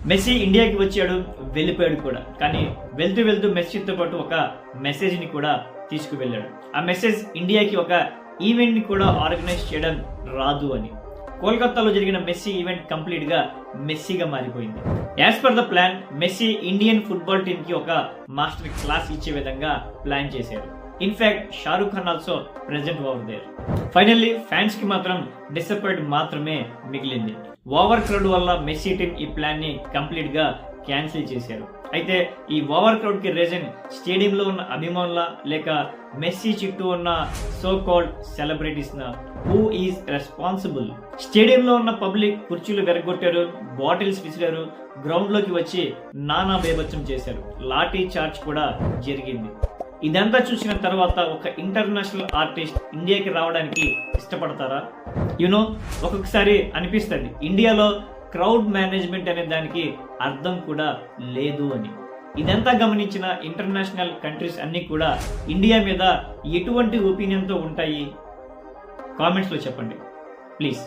Messy ఇండియాకి వచ్చాడు, వెళ్ళిపోయాడు కూడా. కానీ వెళ్తూ వెళ్తూ మెస్సీతో పాటు ఒక మెసేజ్ని కూడా తీసుకువెళ్ళాడు. ఆ మెసేజ్ ఇండియాకి ఒక ఈవెంట్ని కూడా ఆర్గనైజ్ చేయడం రాదు అని. కోల్కతాలో జరిగిన మెస్సీ ఈవెంట్ కంప్లీట్గా మెస్సీగా మారిపోయింది. As per the plan Messi Indian football టీంకి ఒక మాస్టర్ క్లాస్ ఇచ్చే విధంగా ప్లాన్ చేశారు. In fact Shahrukh Khan also present over there. Finally fans కి మాత్రం డిసప్పాయింట్ మాత్రమే మిగిలింది. ఓవర్ క్రౌడ్ వల్ల మెస్సీ టీం ఈ ప్లాన్ ని కంప్లీట్ గా క్యాన్సిల్ చేశారు. అయితే ఈ ఓవర్ క్రౌడ్ కి రీజన్ స్టేడియంలో ఉన్న అభిమానుల లేక మెస్సీ చుట్టూ ఉన్న so called celebrities who is responsible? స్టేడియంలో ఉన్న పబ్లిక్ కుర్చీలు వెరగొట్టారు, బాటిల్స్ విసిరారు, గ్రౌండ్ లోకి వచ్చి నానా బేభత్సం చేశారు, లాఠీ చార్జ్ కూడా జరిగింది. ఇదంతా చూసిన తర్వాత ఒక ఇంటర్నేషనల్ ఆర్టిస్ట్ ఇండియాకి రావడానికి ఇష్టపడతారా? ఒక్కొక్కసారి అనిపిస్తుంది ఇండియాలో క్రౌడ్ మేనేజ్మెంట్ అనే దానికి అర్థం కూడా లేదు అని. ఇదంతా గమనించిన ఇంటర్నేషనల్ కంట్రీస్ అన్నీ కూడా ఇండియా మీద ఎటువంటి ఒపీనియన్తో ఉంటాయి? కామెంట్స్లో చెప్పండి ప్లీజ్.